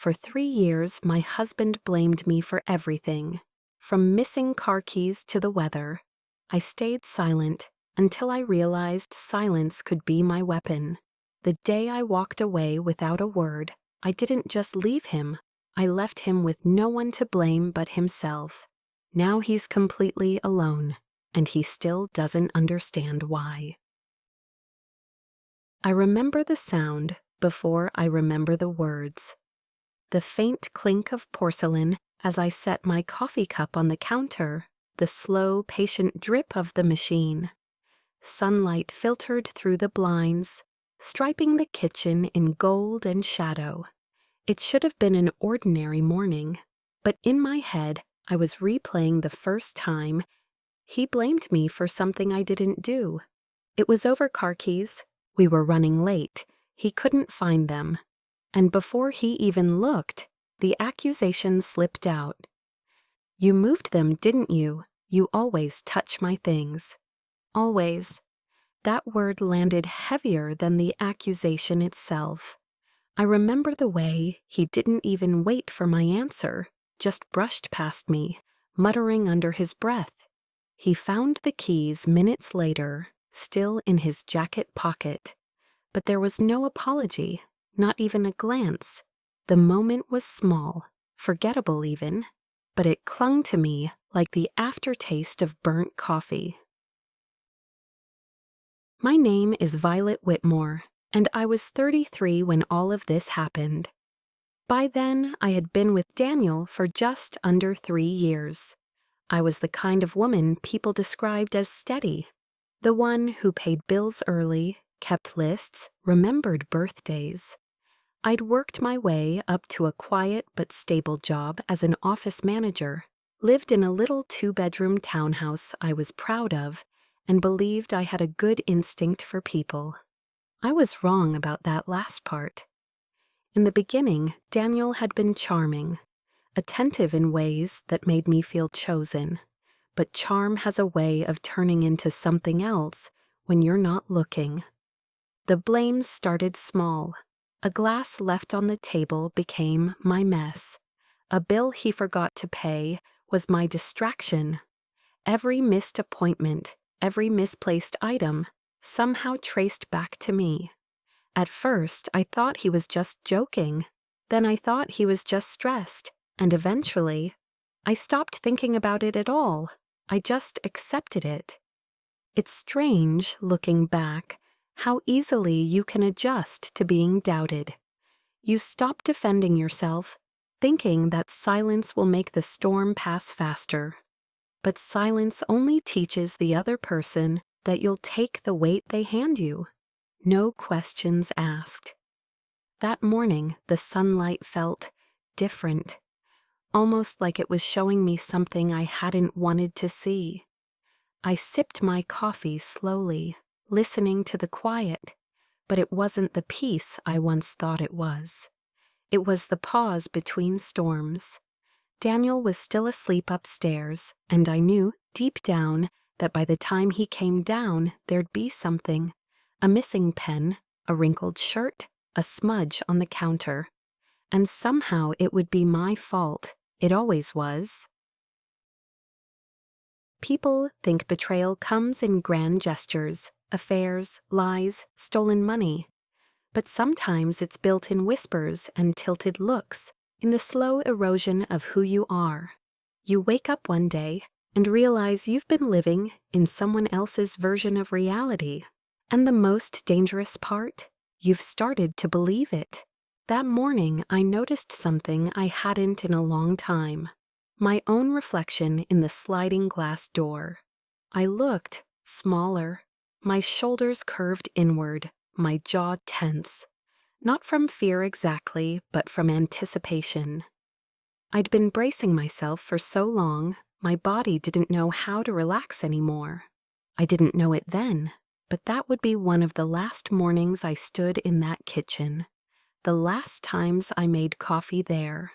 For 3 years, my husband blamed me for everything, from missing car keys to the weather. I stayed silent until I realized silence could be my weapon. The day I walked away without a word, I didn't just leave him, I left him with no one to blame but himself. Now he's completely alone, and he still doesn't understand why. I remember the sound before I remember the words. The faint clink of porcelain as I set my coffee cup on the counter, the slow, patient drip of the machine. Sunlight filtered through the blinds, striping the kitchen in gold and shadow. It should have been an ordinary morning, but in my head I was replaying the first time he blamed me for something I didn't do. It was over car keys. We were running late. He couldn't find them. And before he even looked, the accusation slipped out. "You moved them, didn't you? You always touch my things." Always. That word landed heavier than the accusation itself. I remember the way he didn't even wait for my answer, just brushed past me, muttering under his breath. He found the keys minutes later, still in his jacket pocket. But there was no apology, not even a glance. The moment was small, forgettable even, but it clung to me like the aftertaste of burnt coffee. My name is Violet Whitmore, and I was 33 when all of this happened. By then, I had been with Daniel for just under 3 years. I was the kind of woman people described as steady, the one who paid bills early, kept lists, remembered birthdays. I'd worked my way up to a quiet but stable job as an office manager, lived in a little 2-bedroom townhouse I was proud of, and believed I had a good instinct for people. I was wrong about that last part. In the beginning, Daniel had been charming, attentive in ways that made me feel chosen, but charm has a way of turning into something else when you're not looking. The blames started small. A glass left on the table became my mess. A bill he forgot to pay was my distraction. Every missed appointment, every misplaced item, somehow traced back to me. At first, I thought he was just joking. Then I thought he was just stressed. And eventually, I stopped thinking about it at all. I just accepted it. It's strange, looking back, how easily you can adjust to being doubted. You stop defending yourself, thinking that silence will make the storm pass faster. But silence only teaches the other person that you'll take the weight they hand you. No questions asked. That morning, the sunlight felt different, almost like it was showing me something I hadn't wanted to see. I sipped my coffee slowly, listening to the quiet, but it wasn't the peace I once thought it was. It was the pause between storms. Daniel was still asleep upstairs, and I knew, deep down, that by the time he came down, there'd be something. A missing pen, a wrinkled shirt, a smudge on the counter. And somehow it would be my fault. It always was. People think betrayal comes in grand gestures, affairs, lies, stolen money. But sometimes it's built in whispers and tilted looks, in the slow erosion of who you are. You wake up one day and realize you've been living in someone else's version of reality. And the most dangerous part? You've started to believe it. That morning, I noticed something I hadn't in a long time. My own reflection in the sliding glass door. I looked smaller, my shoulders curved inward, my jaw tense. Not from fear exactly, but from anticipation. I'd been bracing myself for so long, my body didn't know how to relax anymore. I didn't know it then, but that would be one of the last mornings I stood in that kitchen. The last times I made coffee there.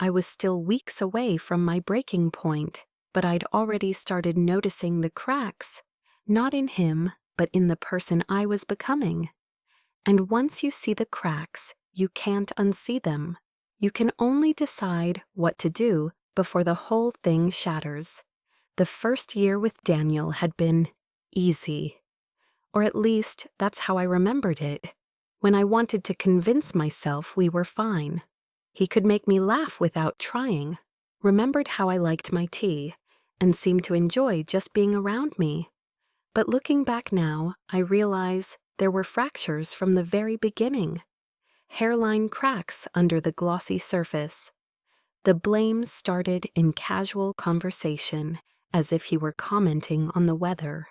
I was still weeks away from my breaking point, but I'd already started noticing the cracks, not in him, but in the person I was becoming. And once you see the cracks, you can't unsee them. You can only decide what to do before the whole thing shatters. The first year with Daniel had been easy. Or at least, that's how I remembered it. When I wanted to convince myself we were fine. He could make me laugh without trying, remembered how I liked my tea, and seemed to enjoy just being around me. But looking back now, I realize there were fractures from the very beginning. Hairline cracks under the glossy surface. The blame started in casual conversation, as if he were commenting on the weather.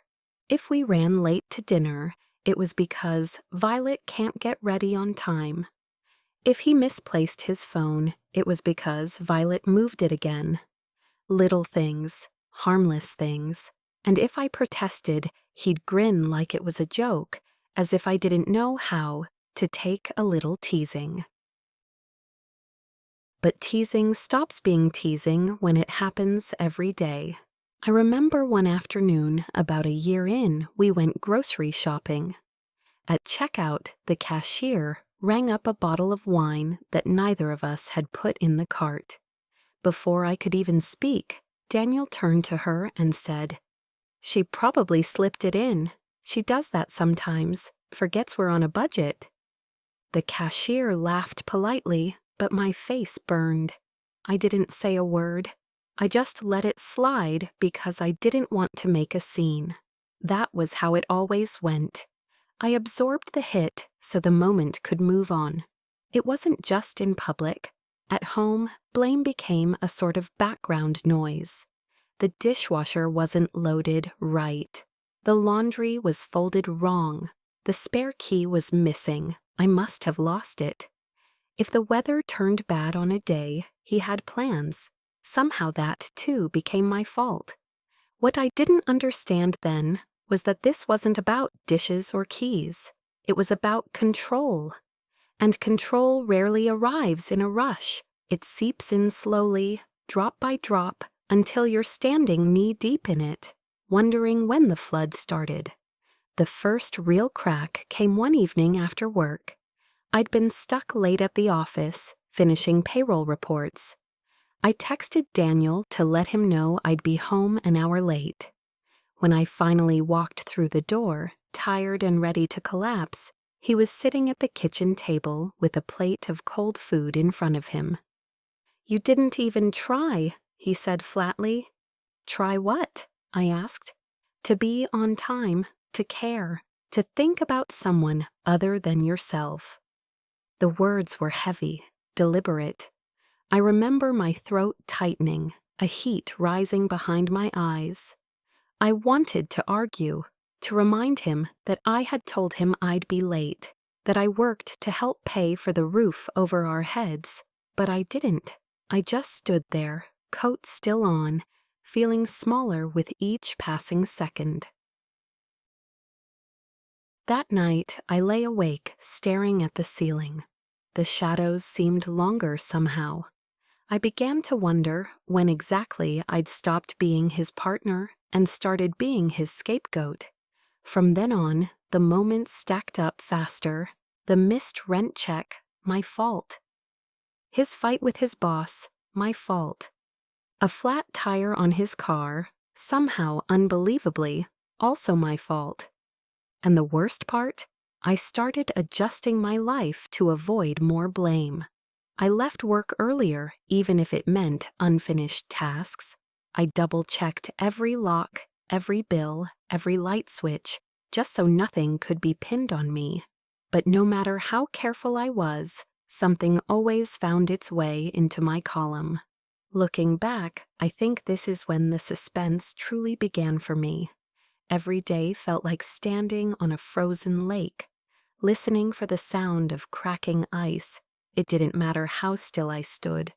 If we ran late to dinner, it was because Violet can't get ready on time. If he misplaced his phone, it was because Violet moved it again. Little things, harmless things, and if I protested, he'd grin like it was a joke, as if I didn't know how to take a little teasing. But teasing stops being teasing when it happens every day. I remember one afternoon, about a year in, we went grocery shopping. At checkout, the cashier rang up a bottle of wine that neither of us had put in the cart. Before I could even speak, Daniel turned to her and said, "She probably slipped it in. She does that sometimes, forgets we're on a budget." The cashier laughed politely, but my face burned. I didn't say a word. I just let it slide because I didn't want to make a scene. That was how it always went. I absorbed the hit so the moment could move on. It wasn't just in public. At home, blame became a sort of background noise. The dishwasher wasn't loaded right. The laundry was folded wrong. The spare key was missing. I must have lost it. If the weather turned bad on a day, he had plans. Somehow that, too, became my fault. What I didn't understand then was that this wasn't about dishes or keys. It was about control. And control rarely arrives in a rush. It seeps in slowly, drop by drop, until you're standing knee-deep in it, wondering when the flood started. The first real crack came one evening after work. I'd been stuck late at the office, finishing payroll reports. I texted Daniel to let him know I'd be home an hour late. When I finally walked through the door, tired and ready to collapse, he was sitting at the kitchen table with a plate of cold food in front of him. "You didn't even try," he said flatly. "Try what?" I asked. "To be on time, to care, to think about someone other than yourself." The words were heavy, deliberate. I remember my throat tightening, a heat rising behind my eyes. I wanted to argue, to remind him that I had told him I'd be late, that I worked to help pay for the roof over our heads, but I didn't. I just stood there, coat still on, feeling smaller with each passing second. That night, I lay awake, staring at the ceiling. The shadows seemed longer somehow. I began to wonder when exactly I'd stopped being his partner and started being his scapegoat. From then on, the moments stacked up faster. The missed rent check, my fault. His fight with his boss, my fault. A flat tire on his car, somehow unbelievably, also my fault. And the worst part? I started adjusting my life to avoid more blame. I left work earlier, even if it meant unfinished tasks. I double-checked every lock, every bill, every light switch, just so nothing could be pinned on me. But no matter how careful I was, something always found its way into my column. Looking back, I think this is when the suspense truly began for me. Every day felt like standing on a frozen lake, listening for the sound of cracking ice. It didn't matter how still I stood.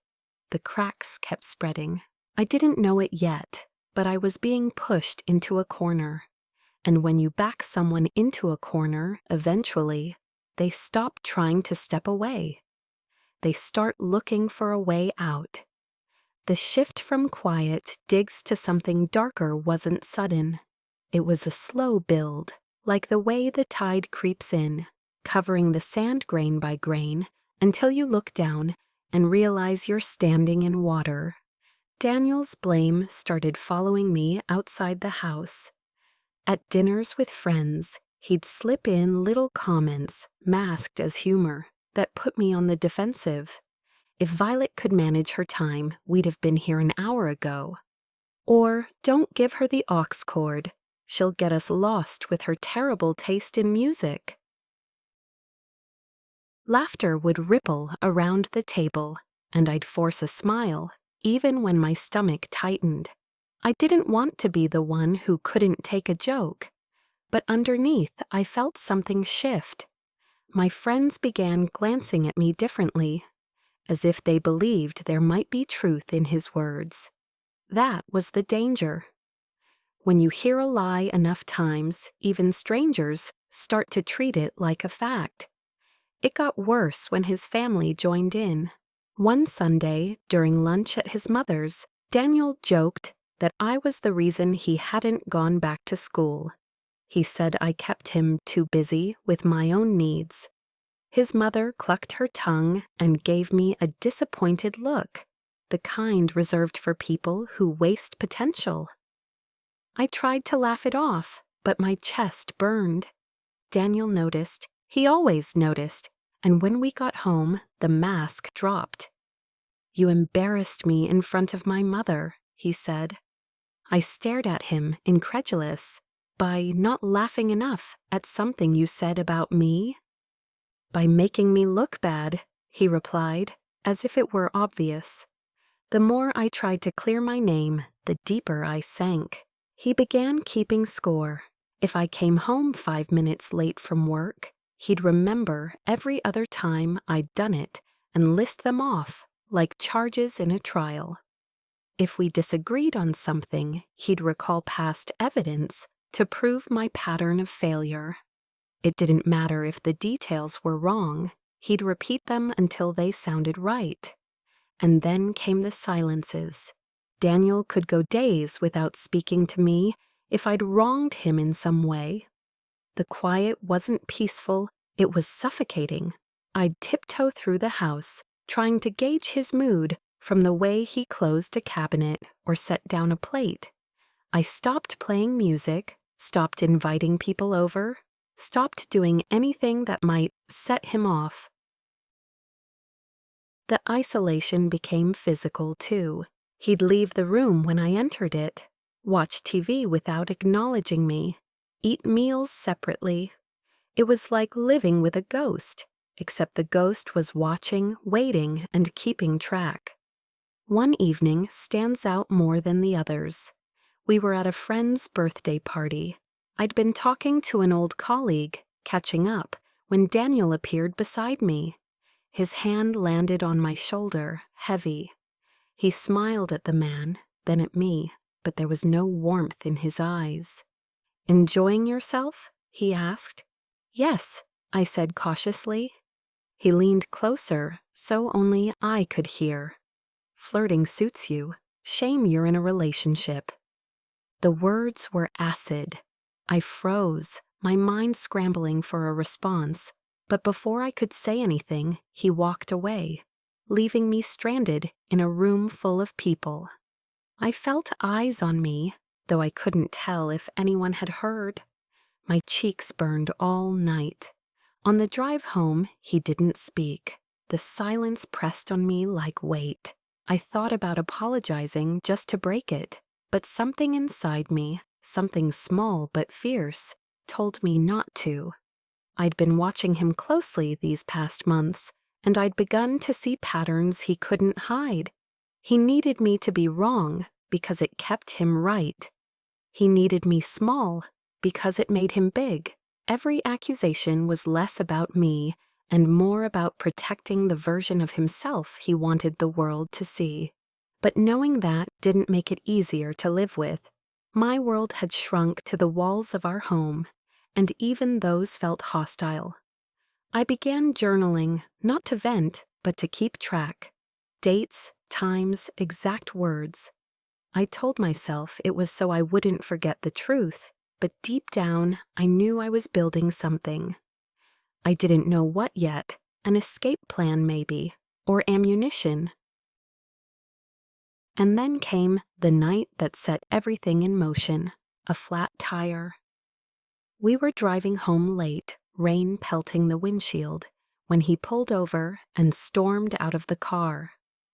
The cracks kept spreading. I didn't know it yet, but I was being pushed into a corner. And when you back someone into a corner, eventually, they stop trying to step away. They start looking for a way out. The shift from quiet digs to something darker wasn't sudden. It was a slow build, like the way the tide creeps in, covering the sand grain by grain, until you look down and realize you're standing in water. Daniel's blame started following me outside the house. At dinners with friends, he'd slip in little comments, masked as humor, that put me on the defensive. If Violet could manage her time, we'd have been here an hour ago. Or, don't give her the aux cord. She'll get us lost with her terrible taste in music. Laughter would ripple around the table, and I'd force a smile, even when my stomach tightened. I didn't want to be the one who couldn't take a joke, but underneath I felt something shift. My friends began glancing at me differently, as if they believed there might be truth in his words. That was the danger. When you hear a lie enough times, even strangers start to treat it like a fact. It got worse when his family joined in. One Sunday, during lunch at his mother's, Daniel joked that I was the reason he hadn't gone back to school. He said I kept him too busy with my own needs. His mother clucked her tongue and gave me a disappointed look, the kind reserved for people who waste potential. I tried to laugh it off, but my chest burned. Daniel noticed. He always noticed, and when we got home, the mask dropped. "You embarrassed me in front of my mother," he said. I stared at him, incredulous. "By not laughing enough at something you said about me?" "By making me look bad," he replied, as if it were obvious. The more I tried to clear my name, the deeper I sank. He began keeping score. If I came home 5 minutes late from work, he'd remember every other time I'd done it and list them off like charges in a trial. If we disagreed on something, he'd recall past evidence to prove my pattern of failure. It didn't matter if the details were wrong, he'd repeat them until they sounded right. And then came the silences. Daniel could go days without speaking to me if I'd wronged him in some way. The quiet wasn't peaceful, it was suffocating. I'd tiptoe through the house, trying to gauge his mood from the way he closed a cabinet or set down a plate. I stopped playing music, stopped inviting people over, stopped doing anything that might set him off. The isolation became physical, too. He'd leave the room when I entered it, watch TV without acknowledging me, eat meals separately. It was like living with a ghost, except the ghost was watching, waiting, and keeping track. One evening stands out more than the others. We were at a friend's birthday party. I'd been talking to an old colleague, catching up, when Daniel appeared beside me. His hand landed on my shoulder, heavy. He smiled at the man, then at me, but there was no warmth in his eyes. "Enjoying yourself?" he asked. "Yes," I said cautiously. He leaned closer, so only I could hear. "Flirting suits you. Shame you're in a relationship." The words were acid. I froze, my mind scrambling for a response, but before I could say anything, he walked away, leaving me stranded in a room full of people. I felt eyes on me, though I couldn't tell if anyone had heard. My cheeks burned all night. On the drive home, he didn't speak. The silence pressed on me like weight. I thought about apologizing just to break it, but something inside me, something small but fierce, told me not to. I'd been watching him closely these past months, and I'd begun to see patterns he couldn't hide. He needed me to be wrong because it kept him right. He needed me small because it made him big. Every accusation was less about me and more about protecting the version of himself he wanted the world to see. But knowing that didn't make it easier to live with. My world had shrunk to the walls of our home, and even those felt hostile. I began journaling, not to vent, but to keep track. Dates, times, exact words. I told myself it was so I wouldn't forget the truth, but deep down, I knew I was building something. I didn't know what yet, an escape plan maybe, or ammunition. And then came the night that set everything in motion, a flat tire. We were driving home late, rain pelting the windshield, when he pulled over and stormed out of the car.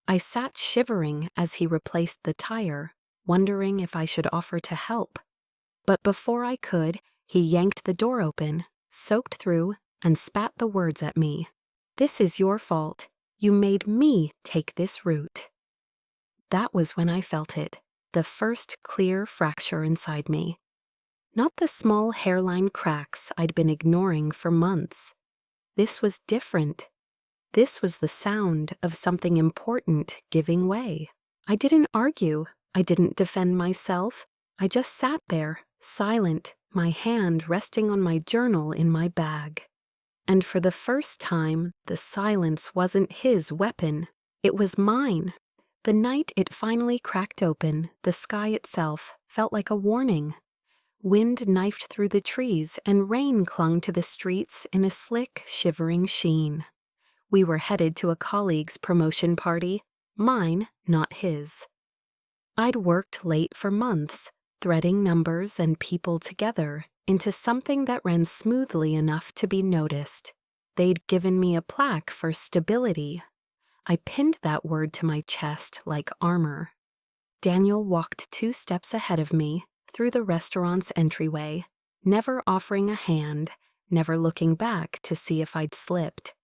I sat shivering as he replaced the tire, wondering if I should offer to help. But before I could, he yanked the door open, soaked through, and spat the words at me. "This is your fault. You made me take this route." That was when I felt it, the first clear fracture inside me. Not the small hairline cracks I'd been ignoring for months. This was different. This was the sound of something important giving way. I didn't argue. I didn't defend myself. I just sat there, silent, my hand resting on my journal in my bag. And for the first time, the silence wasn't his weapon. It was mine. The night it finally cracked open, the sky itself felt like a warning. Wind knifed through the trees and rain clung to the streets in a slick, shivering sheen. We were headed to a colleague's promotion party, mine, not his. I'd worked late for months, threading numbers and people together into something that ran smoothly enough to be noticed. They'd given me a plaque for stability. I pinned that word to my chest like armor. Daniel walked 2 steps ahead of me through the restaurant's entryway, never offering a hand, never looking back to see if I'd slipped.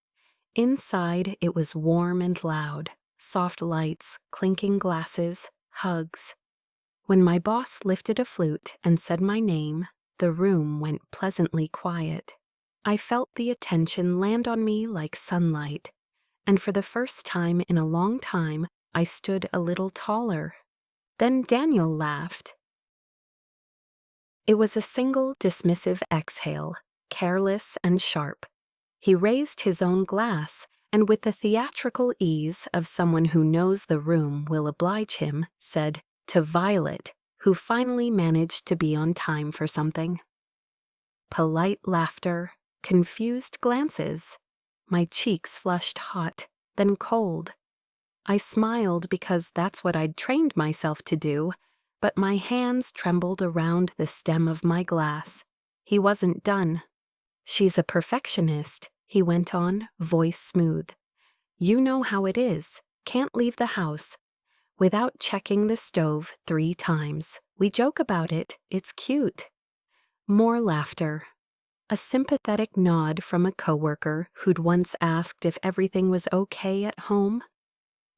Inside, it was warm and loud, soft lights, clinking glasses, hugs. When my boss lifted a flute and said my name, the room went pleasantly quiet. I felt the attention land on me like sunlight, and for the first time in a long time, I stood a little taller. Then Daniel laughed. It was a single dismissive exhale, careless and sharp. He raised his own glass, and with the theatrical ease of someone who knows the room will oblige him, said, to Violet, who finally managed to be on time for something. Polite laughter, confused glances. My cheeks flushed hot, then cold. I smiled because that's what I'd trained myself to do, but my hands trembled around the stem of my glass. He wasn't done. "She's a perfectionist," he went on, voice smooth. "You know how it is. Can't leave the house without checking the stove 3 times. We joke about it. It's cute." More laughter. A sympathetic nod from a coworker who'd once asked if everything was okay at home.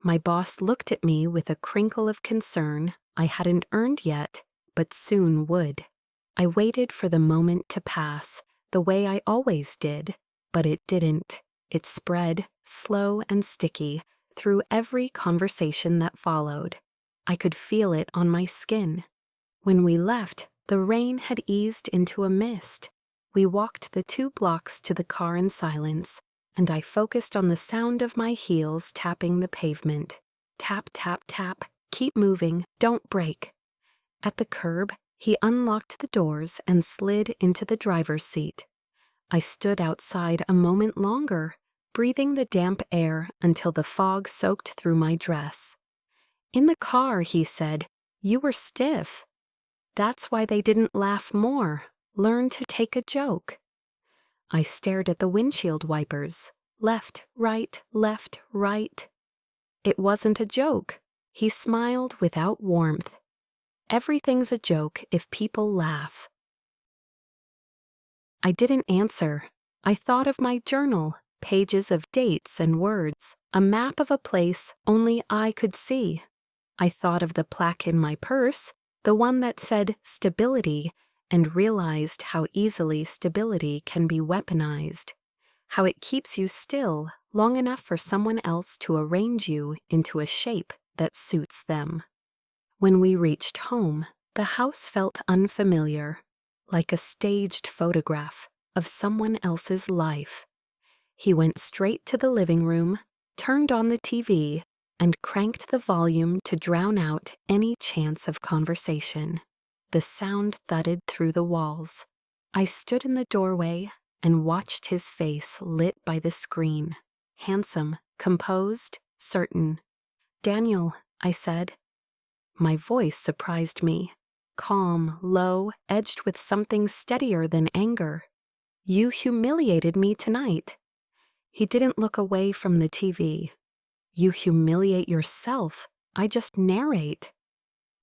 My boss looked at me with a crinkle of concern I hadn't earned yet, but soon would. I waited for the moment to pass, the way I always did, but it didn't. It spread, slow and sticky, through every conversation that followed. I could feel it on my skin. When we left, the rain had eased into a mist. We walked the 2 blocks to the car in silence, and I focused on the sound of my heels tapping the pavement. Tap, tap, tap, keep moving, don't brake. At the curb, he unlocked the doors and slid into the driver's seat. I stood outside a moment longer, breathing the damp air until the fog soaked through my dress. In the car, he said, "You were stiff." That's why they didn't laugh more. Learn to take a joke. I stared at the windshield wipers. Left, right, left, right. It wasn't a joke. He smiled without warmth. Everything's a joke if people laugh. I didn't answer. I thought of my journal, pages of dates and words, a map of a place only I could see. I thought of the plaque in my purse, the one that said stability, and realized how easily stability can be weaponized, how it keeps you still long enough for someone else to arrange you into a shape that suits them. When we reached home, the house felt unfamiliar, like a staged photograph of someone else's life. He went straight to the living room, turned on the TV, and cranked the volume to drown out any chance of conversation. The sound thudded through the walls. I stood in the doorway and watched his face lit by the screen, handsome, composed, certain. "Daniel," I said. My voice surprised me. Calm, low, edged with something steadier than anger. "You humiliated me tonight." He didn't look away from the TV. "You humiliate yourself. I just narrate."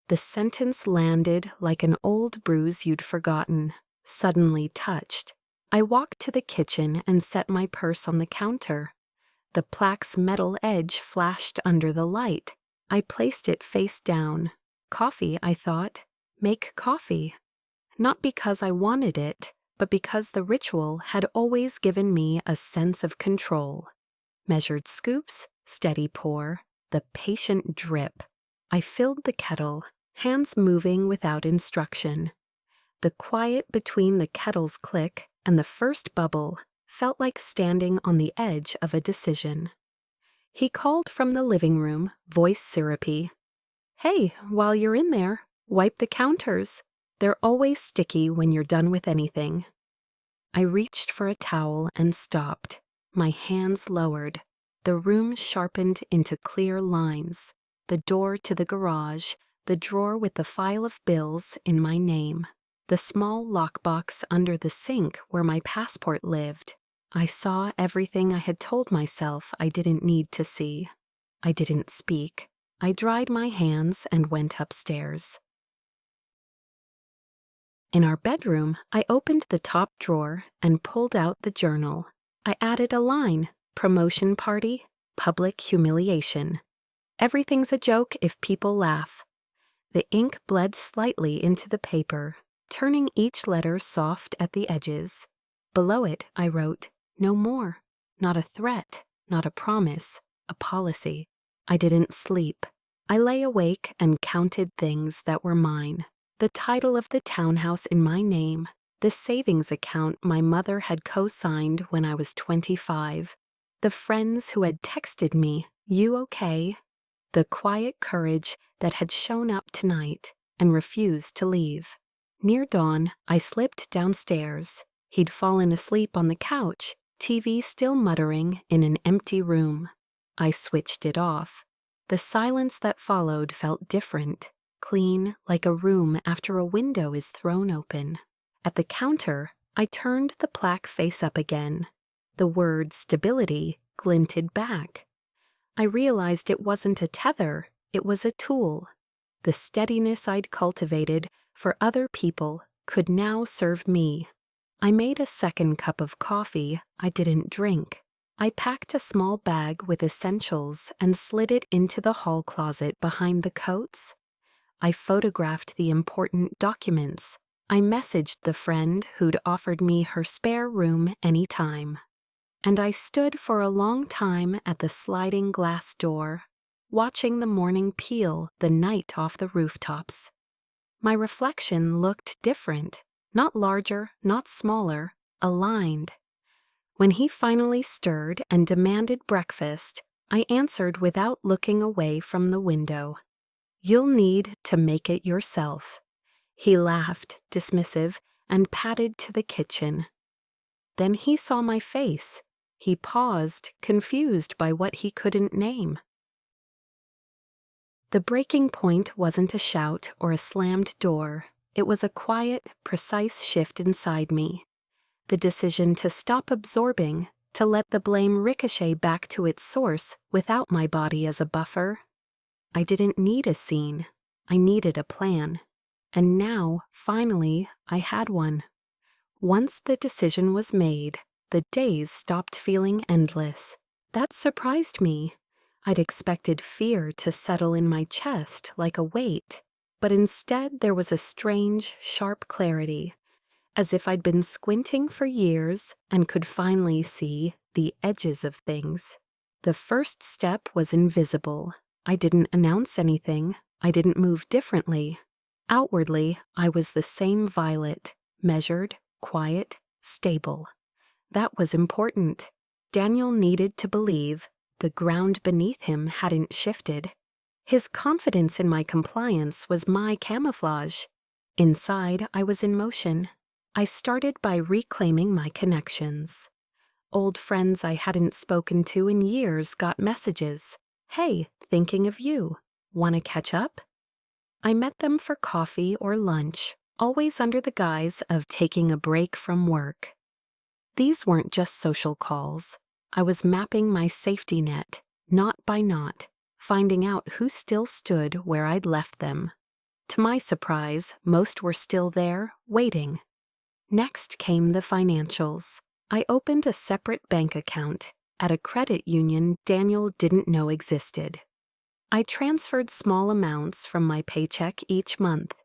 The sentence landed like an old bruise you'd forgotten, suddenly touched. I walked to the kitchen and set my purse on the counter. The plaque's metal edge flashed under the light. I placed it face down. Coffee, I thought. Make coffee. Not because I wanted it, but because the ritual had always given me a sense of control. Measured scoops, steady pour, the patient drip. I filled the kettle, hands moving without instruction. The quiet between the kettle's click and the first bubble felt like standing on the edge of a decision. He called from the living room, voice syrupy. "Hey, while you're in there, wipe the counters. They're always sticky when you're done with anything." I reached for a towel and stopped, my hands lowered. The room sharpened into clear lines. The door to the garage, the drawer with the file of bills in my name, the small lockbox under the sink where my passport lived. I saw everything I had told myself I didn't need to see. I didn't speak. I dried my hands and went upstairs. In our bedroom, I opened the top drawer and pulled out the journal. I added a line, promotion party, public humiliation. Everything's a joke if people laugh. The ink bled slightly into the paper, turning each letter soft at the edges. Below it, I wrote, "No more." Not a threat, not a promise, a policy. I didn't sleep. I lay awake and counted things that were mine. The title of the townhouse in my name, the savings account my mother had co-signed when I was 25, the friends who had texted me, "You okay?" The quiet courage that had shown up tonight and refused to leave. Near dawn, I slipped downstairs. He'd fallen asleep on the couch, TV still muttering in an empty room. I switched it off. The silence that followed felt different, clean, like a room after a window is thrown open. At the counter, I turned the plaque face up again. The word stability glinted back. I realized it wasn't a tether, it was a tool. The steadiness I'd cultivated for other people could now serve me. I made a second cup of coffee I didn't drink. I packed a small bag with essentials and slid it into the hall closet behind the coats. I photographed the important documents. I messaged the friend who'd offered me her spare room anytime. And I stood for a long time at the sliding glass door, watching the morning peel the night off the rooftops. My reflection looked different, not larger, not smaller, aligned. When he finally stirred and demanded breakfast, I answered without looking away from the window. "You'll need to make it yourself." He laughed, dismissive, and padded to the kitchen. Then he saw my face. He paused, confused by what he couldn't name. The breaking point wasn't a shout or a slammed door. It was a quiet, precise shift inside me. The decision to stop absorbing, to let the blame ricochet back to its source without my body as a buffer. I didn't need a scene. I needed a plan. And now, finally, I had one. Once the decision was made, the days stopped feeling endless. That surprised me. I'd expected fear to settle in my chest like a weight, but instead there was a strange, sharp clarity, as if I'd been squinting for years and could finally see the edges of things. The first step was invisible. I didn't announce anything. I didn't move differently. Outwardly, I was the same Violet, measured, quiet, stable. That was important. Daniel needed to believe the ground beneath him hadn't shifted. His confidence in my compliance was my camouflage. Inside, I was in motion. I started by reclaiming my connections. Old friends I hadn't spoken to in years got messages. "Hey, thinking of you. Want to catch up?" I met them for coffee or lunch, always under the guise of taking a break from work. These weren't just social calls. I was mapping my safety net, knot by knot, finding out who still stood where I'd left them. To my surprise, most were still there, waiting. Next came the financials. I opened a separate bank account at a credit union Daniel didn't know existed. I transferred small amounts from my paycheck each month.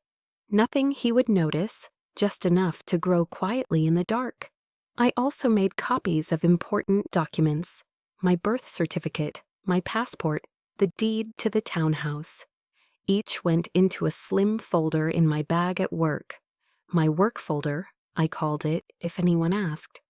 Nothing he would notice, just enough to grow quietly in the dark. I also made copies of important documents: my birth certificate, my passport, the deed to the townhouse. Each went into a slim folder in my bag at work. My work folder, I called it, if anyone asked.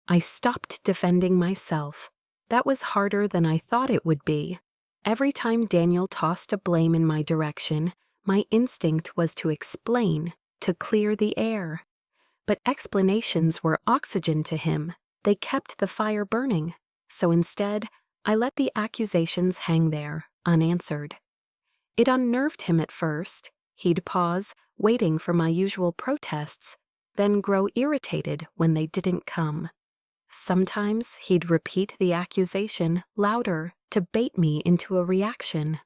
I stopped defending myself. That was harder than I thought it would be. Every time Daniel tossed a blame in my direction, my instinct was to explain, to clear the air. But explanations were oxygen to him. They kept the fire burning. So instead, I let the accusations hang there, unanswered. It unnerved him at first. He'd pause, waiting for my usual protests, then grow irritated when they didn't come. Sometimes he'd repeat the accusation louder to bait me into a reaction.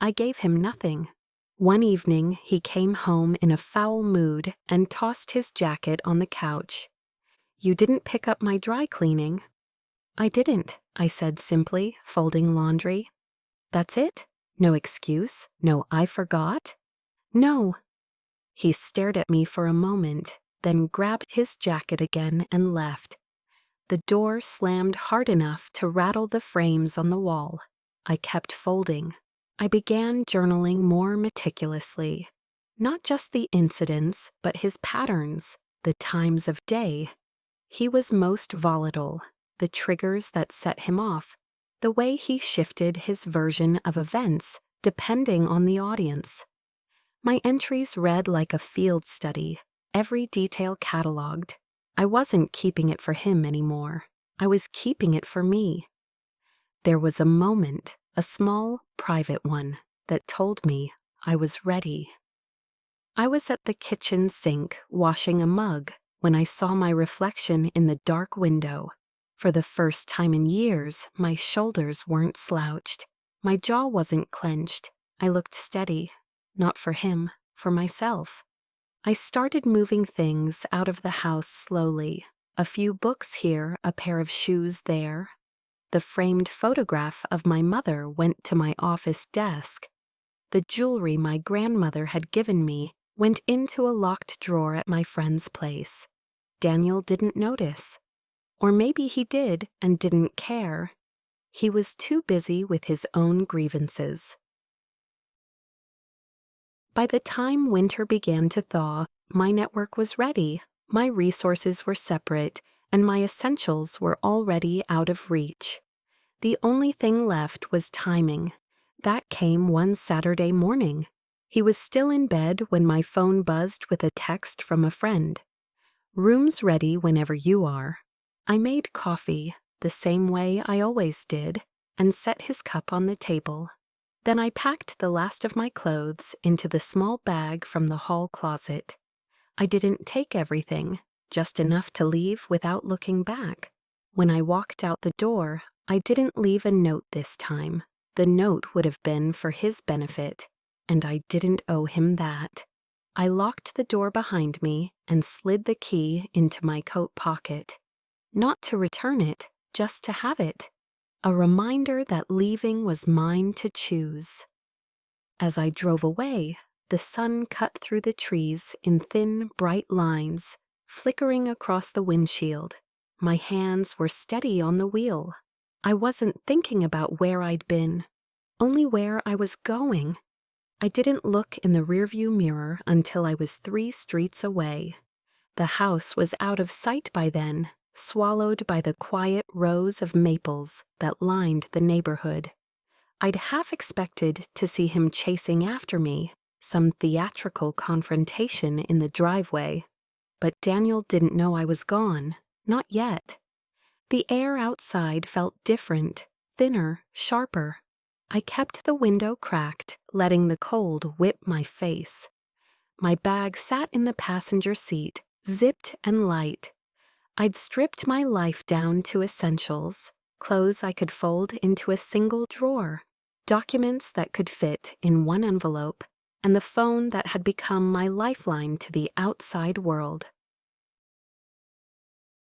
I gave him nothing. One evening, he came home in a foul mood and tossed his jacket on the couch. "You didn't pick up my dry cleaning." "I didn't," I said simply, folding laundry. "That's it? No excuse? No 'I forgot'?" "No." He stared at me for a moment, then grabbed his jacket again and left. The door slammed hard enough to rattle the frames on the wall. I kept folding. I began journaling more meticulously. Not just the incidents, but his patterns, the times of day. He was most volatile, the triggers that set him off, the way he shifted his version of events depending on the audience. My entries read like a field study, every detail cataloged. I wasn't keeping it for him anymore. I was keeping it for me. There was a moment, a small, private one, that told me I was ready. I was at the kitchen sink washing a mug when I saw my reflection in the dark window. For the first time in years, my shoulders weren't slouched. My jaw wasn't clenched. I looked steady, not for him, for myself. I started moving things out of the house slowly. A few books here, a pair of shoes there. The framed photograph of my mother went to my office desk. The jewelry my grandmother had given me went into a locked drawer at my friend's place. Daniel didn't notice. Or maybe he did and didn't care. He was too busy with his own grievances. By the time winter began to thaw, my network was ready, my resources were separate, and my essentials were already out of reach. The only thing left was timing. That came one Saturday morning. He was still in bed when my phone buzzed with a text from a friend. "Room's ready whenever you are." I made coffee, the same way I always did, and set his cup on the table. Then I packed the last of my clothes into the small bag from the hall closet. I didn't take everything, just enough to leave without looking back. When I walked out the door, I didn't leave a note this time. The note would have been for his benefit, and I didn't owe him that. I locked the door behind me and slid the key into my coat pocket. Not to return it, just to have it. A reminder that leaving was mine to choose. As I drove away, the sun cut through the trees in thin, bright lines, flickering across the windshield. My hands were steady on the wheel. I wasn't thinking about where I'd been, only where I was going. I didn't look in the rearview mirror until I was 3 streets away. The house was out of sight by then, swallowed by the quiet rows of maples that lined the neighborhood. I'd half expected to see him chasing after me, some theatrical confrontation in the driveway. But Daniel didn't know I was gone. Not yet. The air outside felt different, thinner, sharper. I kept the window cracked, letting the cold whip my face. My bag sat in the passenger seat, zipped and light. I'd stripped my life down to essentials, clothes I could fold into a single drawer, documents that could fit in one envelope, and the phone that had become my lifeline to the outside world.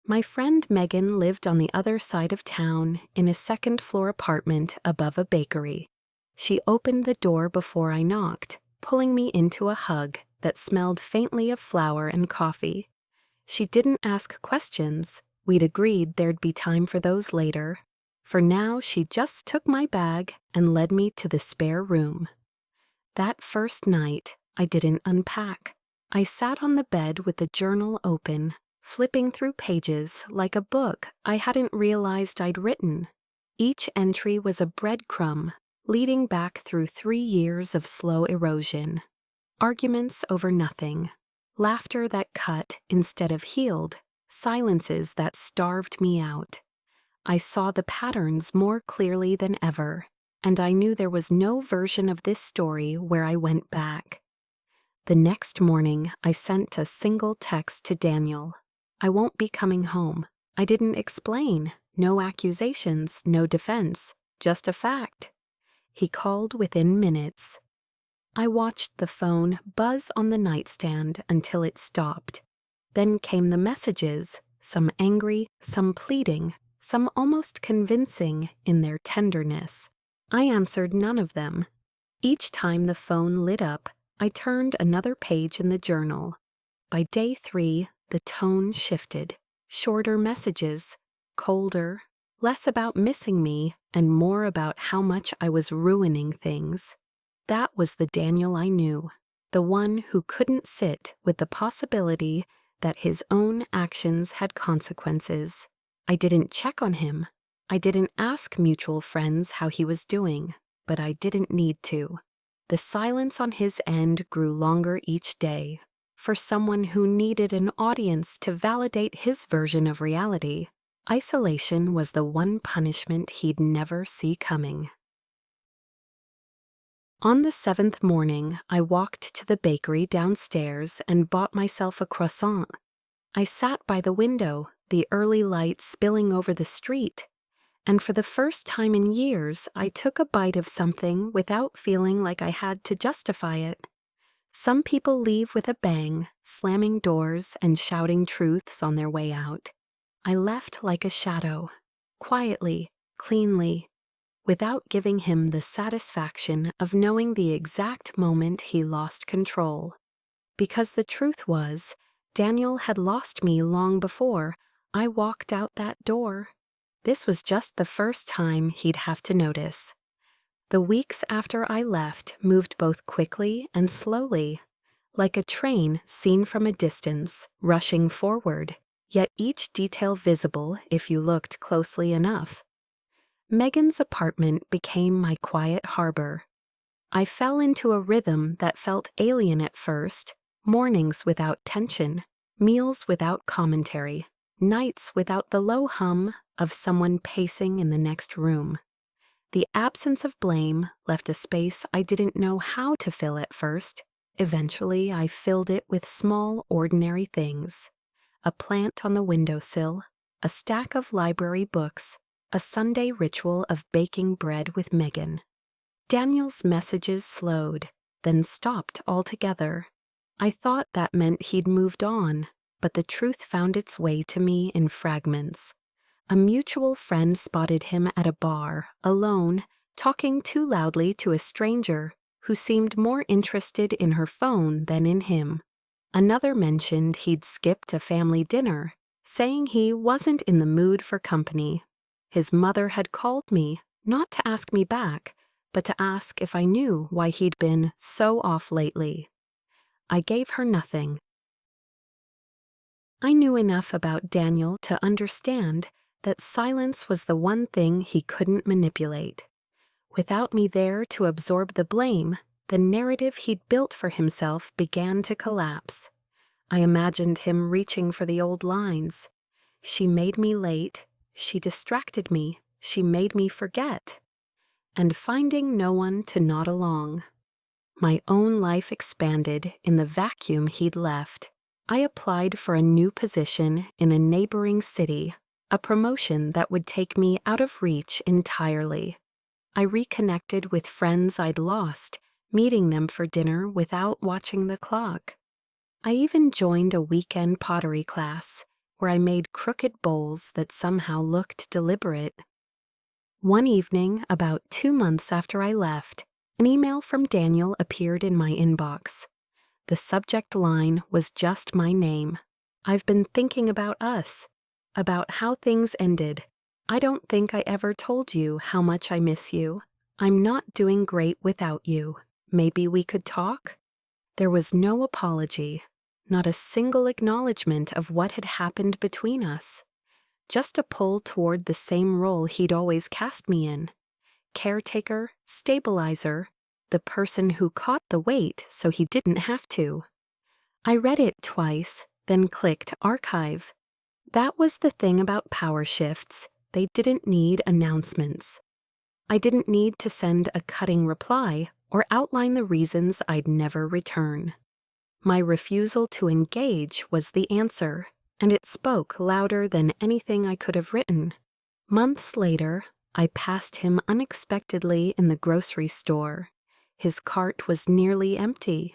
My friend Megan lived on the other side of town in a second-floor apartment above a bakery. She opened the door before I knocked, pulling me into a hug that smelled faintly of flour and coffee. She didn't ask questions. We'd agreed there'd be time for those later. For now, she just took my bag and led me to the spare room. That first night, I didn't unpack. I sat on the bed with the journal open, flipping through pages like a book I hadn't realized I'd written. Each entry was a breadcrumb, leading back through 3 years of slow erosion. Arguments over nothing, laughter that cut instead of healed, silences that starved me out. I saw the patterns more clearly than ever, and I knew there was no version of this story where I went back. The next morning, I sent a single text to Daniel. I won't be coming home. I didn't explain. No accusations, no defense, just a fact. He called within minutes. I watched the phone buzz on the nightstand until it stopped. Then came the messages, some angry, some pleading, some almost convincing in their tenderness. I answered none of them. Each time the phone lit up, I turned another page in the journal. By day 3, the tone shifted. Shorter messages, colder, less about missing me and more about how much I was ruining things. That was the Daniel I knew, the one who couldn't sit with the possibility that his own actions had consequences. I didn't check on him. I didn't ask mutual friends how he was doing, but I didn't need to. The silence on his end grew longer each day. For someone who needed an audience to validate his version of reality, isolation was the one punishment he'd never see coming. On the 7th morning, I walked to the bakery downstairs and bought myself a croissant. I sat by the window, the early light spilling over the street, and for the first time in years, I took a bite of something without feeling like I had to justify it. Some people leave with a bang, slamming doors and shouting truths on their way out. I left like a shadow, quietly, cleanly, without giving him the satisfaction of knowing the exact moment he lost control. Because the truth was, Daniel had lost me long before I walked out that door. This was just the first time he'd have to notice. The weeks after I left moved both quickly and slowly, like a train seen from a distance, rushing forward, yet each detail visible if you looked closely enough. Megan's apartment became my quiet harbor. I fell into a rhythm that felt alien at first, mornings without tension, meals without commentary, nights without the low hum of someone pacing in the next room. The absence of blame left a space I didn't know how to fill at first. Eventually, I filled it with small, ordinary things. A plant on the windowsill, a stack of library books, a Sunday ritual of baking bread with Megan. Daniel's messages slowed, then stopped altogether. I thought that meant he'd moved on, but the truth found its way to me in fragments. A mutual friend spotted him at a bar, alone, talking too loudly to a stranger who seemed more interested in her phone than in him. Another mentioned he'd skipped a family dinner, saying he wasn't in the mood for company. His mother had called me, not to ask me back, but to ask if I knew why he'd been so off lately. I gave her nothing. I knew enough about Daniel to understand that silence was the one thing he couldn't manipulate. Without me there to absorb the blame, the narrative he'd built for himself began to collapse. I imagined him reaching for the old lines. She made me late, she distracted me, she made me forget. And finding no one to nod along. My own life expanded in the vacuum he'd left. I applied for a new position in a neighboring city, a promotion that would take me out of reach entirely. I reconnected with friends I'd lost, meeting them for dinner without watching the clock. I even joined a weekend pottery class, where I made crooked bowls that somehow looked deliberate. One evening, about 2 months after I left, an email from Daniel appeared in my inbox. The subject line was just my name. "I've been thinking about us, about how things ended. I don't think I ever told you how much I miss you. I'm not doing great without you. Maybe we could talk?" There was no apology, not a single acknowledgement of what had happened between us. Just a pull toward the same role he'd always cast me in. Caretaker, stabilizer, the person who caught the weight so he didn't have to. I read it twice, then clicked archive. That was the thing about power shifts. They didn't need announcements. I didn't need to send a cutting reply or outline the reasons I'd never return. My refusal to engage was the answer, and it spoke louder than anything I could have written. Months later, I passed him unexpectedly in the grocery store. His cart was nearly empty.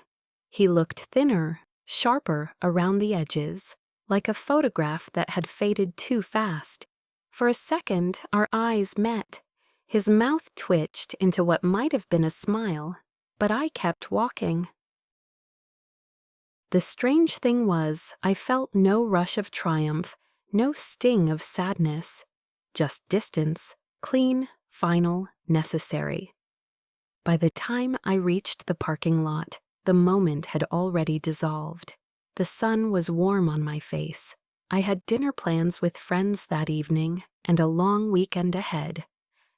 He looked thinner, sharper around the edges, like a photograph that had faded too fast. For a second, our eyes met. His mouth twitched into what might have been a smile, but I kept walking. The strange thing was, I felt no rush of triumph, no sting of sadness, just distance, clean, final, necessary. By the time I reached the parking lot, the moment had already dissolved. The sun was warm on my face. I had dinner plans with friends that evening and a long weekend ahead.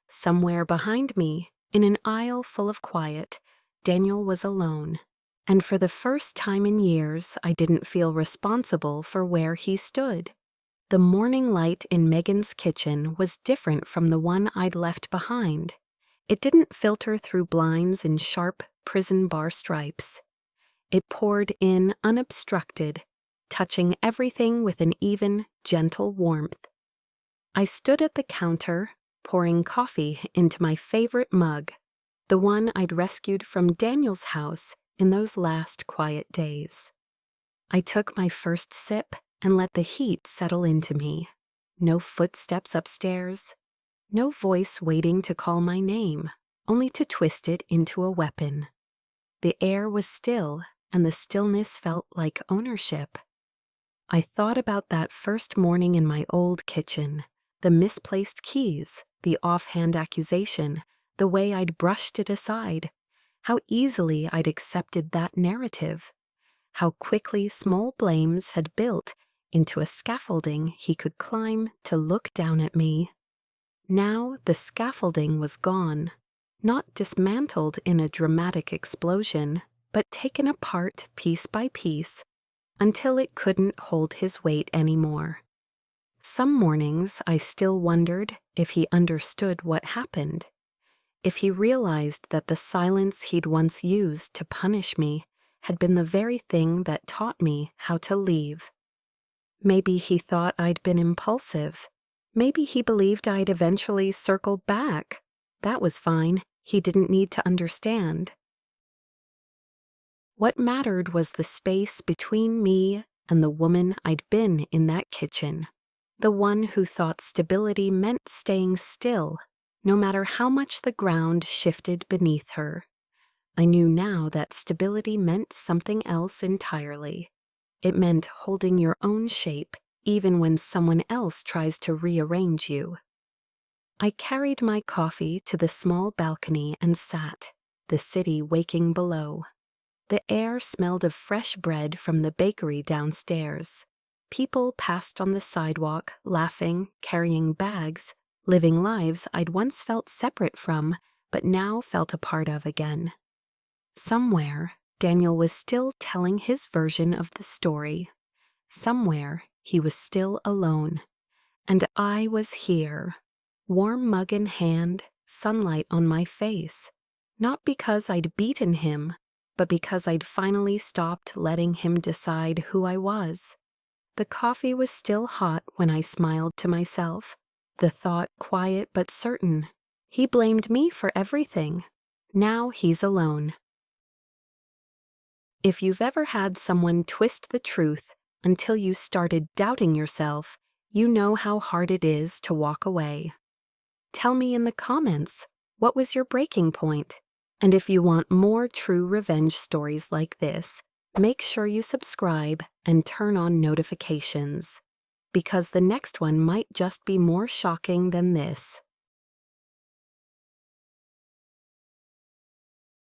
Somewhere behind me, in an aisle full of quiet, Daniel was alone. And for the first time in years, I didn't feel responsible for where he stood. The morning light in Megan's kitchen was different from the one I'd left behind. It didn't filter through blinds in sharp prison bar stripes. It poured in unobstructed, touching everything with an even, gentle warmth. I stood at the counter, pouring coffee into my favorite mug, the one I'd rescued from Daniel's house in those last quiet days. I took my first sip and let the heat settle into me. No footsteps upstairs, no voice waiting to call my name, only to twist it into a weapon. The air was still, and the stillness felt like ownership. I thought about that first morning in my old kitchen, the misplaced keys, the offhand accusation, the way I'd brushed it aside. How easily I'd accepted that narrative. How quickly small blames had built into a scaffolding he could climb to look down at me. Now the scaffolding was gone, not dismantled in a dramatic explosion, but taken apart piece by piece until it couldn't hold his weight anymore. Some mornings I still wondered if he understood what happened. If he realized that the silence he'd once used to punish me had been the very thing that taught me how to leave. Maybe he thought I'd been impulsive. Maybe he believed I'd eventually circle back. That was fine. He didn't need to understand. What mattered was the space between me and the woman I'd been in that kitchen. The one who thought stability meant staying still, no matter how much the ground shifted beneath her. I knew now that stability meant something else entirely. It meant holding your own shape, even when someone else tries to rearrange you. I carried my coffee to the small balcony and sat, the city waking below. The air smelled of fresh bread from the bakery downstairs. People passed on the sidewalk, laughing, carrying bags, living lives I'd once felt separate from, but now felt a part of again. Somewhere, Daniel was still telling his version of the story. Somewhere, he was still alone. And I was here, warm mug in hand, sunlight on my face, not because I'd beaten him, but because I'd finally stopped letting him decide who I was. The coffee was still hot when I smiled to myself, the thought quiet but certain. He blamed me for everything. Now he's alone. If you've ever had someone twist the truth until you started doubting yourself, you know how hard it is to walk away. Tell me in the comments, what was your breaking point? And if you want more true revenge stories like this, make sure you subscribe and turn on notifications, because the next one might just be more shocking than this.